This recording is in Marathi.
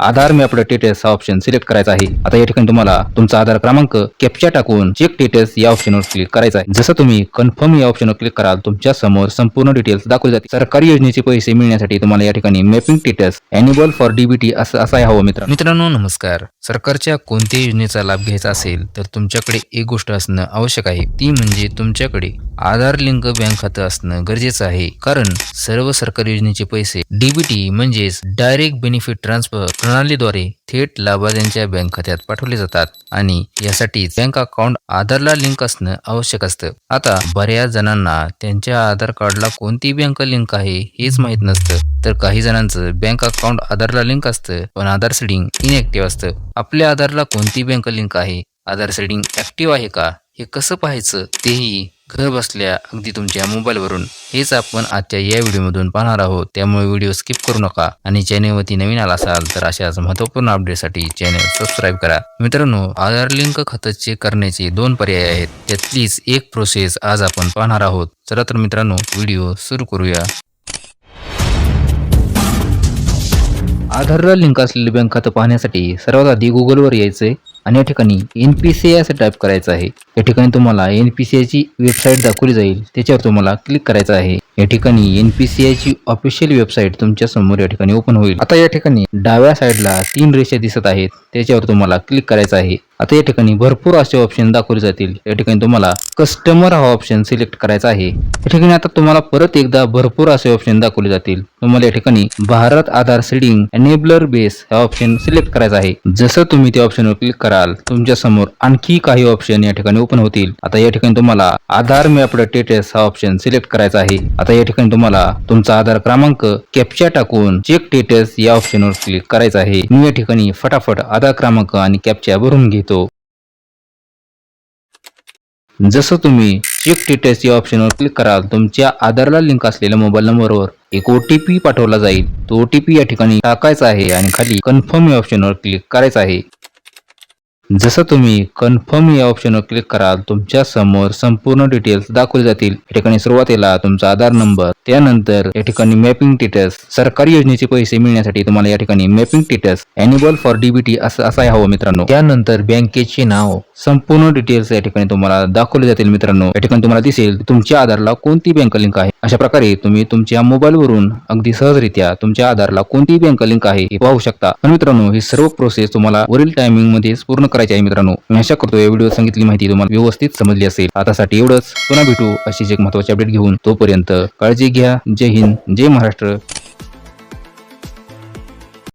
आधार मॅप्ड स्टेटस हा ऑप्शन सिलेक्ट करायचा आहे। आता या ठिकाणी तुम्हाला तुमचा आधार क्रमांक कॅप्चा टाकून चेक स्टेटस या ऑप्शनवर क्लिक करायचा आहे। जसं तुम्ही कन्फर्म या ऑप्शनवर क्लिक कराल तुमच्या समोर संपूर्ण डिटेल्स दाखवले जातील। सरकारी योजनेचे पैसे मिळण्यासाठी तुम्हाला या ठिकाणी mapping status enable for DBT असं असायला हवं मित्रांनो नमस्कार। सरकारच्या कोणत्याही योजनेचा लाभ घ्यायचा असेल तर तुमच्याकडे एक गोष्ट असणं आवश्यक आहे, ती म्हणजे तुमच्याकडे आधार लिंक बँक खातं असणं गरजेचं आहे। कारण सर्व सरकारी योजनेचे पैसे डीबीटी म्हणजेच डायरेक्ट बेनिफिट ट्रान्सफर प्रणालीद्वारे थेट लाभार्थ्यांच्या बँक खात्यात पाठवले जातात आणि यासाठी बँक अकाउंट आधारला लिंक असणं आवश्यक असतं। आता बऱ्याच जणांना त्यांच्या आधार कार्डला कोणती बँक लिंक आहे हेच माहित नसतं, तर काही जणांचं बँक अकाउंट आधारला लिंक असतं पण आधार सेटिंग इनएक्टिव्ह असतं। आपल्या आधारला कोणती बँक लिंक आहे, आधार सेटिंग ऍक्टिव्ह आहे का, हे कसं पाहायचं तेही घर बसल्या अगदी तुमच्या मोबाईलवरून, हेच आपण आजच्या या व्हिडिओमधून पाहणार आहोत। त्यामुळे व्हिडिओ स्किप करू नका आणि चॅनलवरती नवीन आला असाल तर अशाच महत्त्वपूर्ण अपडेटसाठी चॅनल सबस्क्राईब करा। मित्रांनो, आधार लिंक खातं चेक करण्याचे 2 पर्याय आहेत, त्यातलीच एक प्रोसेस आज आपण पाहणार आहोत। चला तर मित्रांनो व्हिडिओ सुरू करूया। आधारला लिंक असलेले बँक खातं पाहण्यासाठी सर्वात आधी गुगलवर यायचंय आणि या ठिकाणी NPCI असं टाईप करायचं आहे। या ठिकाणी तुम्हाला NPCI ची वेबसाईट दाखवली जाईल, त्याच्यावर तुम्हाला क्लिक करायचं आहे। या ठिकाणी NPCI ची ऑफिशियल वेबसाईट तुमच्या समोर या ठिकाणी ओपन होईल। आता या ठिकाणी डाव्या साईडला 3 रेषा दिसत आहेत, त्याच्यावर तुम्हाला क्लिक करायचं आहे। आता या ठिकाणी भरपूर असे ऑप्शन दाखवले जातील, या ठिकाणी तुम्हाला कस्टमर हा ऑप्शन सिलेक्ट करायचा आहे। या ठिकाणी आता तुम्हाला परत एकदा भरपूर असे ऑप्शन दाखवले जातील, तुम्हाला या ठिकाणी भारत आधार सीडिंग एनेबलर बेस हा ऑप्शन सिलेक्ट करायचा आहे। जसं तुम्ही त्या ऑप्शनवर क्लिक कराल तुमच्या समोर आणखी काही ऑप्शन या ठिकाणी ओपन होतील। आता या ठिकाणी तुम्हाला आधार मॅप्ड स्टेटस हा ऑप्शन सिलेक्ट करायचा आहे। आता या ठिकाणी तुम्हाला तुमचा आधार क्रमांक कॅप्चा टाकून चेक स्टेटस या ऑप्शनवर क्लिक करायचं आहे। मी या ठिकाणी फटाफट आधार क्रमांक आणि कॅप्चा भरून घेतो। जसं तुम्ही चेक स्टेटस या ऑप्शनवर क्लिक कराल तुमच्या आधारला लिंक असलेल्या मोबाईल नंबरवर एक OTP पाठवला जाईल। तो OTP या ठिकाणी टाकायचा आहे आणि खाली कन्फर्म या ऑप्शनवर क्लिक करायचं आहे। जसं तुम्ही कन्फर्म या ऑप्शनवर क्लिक कराल तुमच्या समोर संपूर्ण डिटेल्स दाखवले जातील। या ठिकाणी सुरुवातीला तुमचा आधार नंबर, त्यानंतर या ठिकाणी मॅपिंग स्टेटस, सरकारी योजनेचे पैसे मिळण्यासाठी तुम्हाला या ठिकाणी mapping status enable for DBT असं असायला हवं मित्रांनो। त्यानंतर बँकेचे नाव, संपूर्ण डिटेल्स या ठिकाणी तुम्हाला दाखवले जातील मित्रांनो। या ठिकाणी तुम्हाला दिसेल तुमच्या आधारला कोणती बँक लिंक आहे। अशा प्रकारे तुम्ही तुमच्या मोबाईलवरून अगदी सहजरित्या तुमच्या आधारला कोणती बँक लिंक आहे हे पाहू शकता। पण मित्रांनो, ही सर्व प्रोसेस तुम्हाला वरील टायमिंग मध्ये पूर्ण करायची आहे मित्रांनो। मी आशा करतो या व्हिडिओ सांगितली माहिती तुम्हाला व्यवस्थित समजली असेल। आतासाठी एवढंच, पुन्हा भेटू अशीच एक महत्त्वाची अपडेट घेऊन। तोपर्यंत काळजी घ्या। जय हिंद, जय महाराष्ट्र।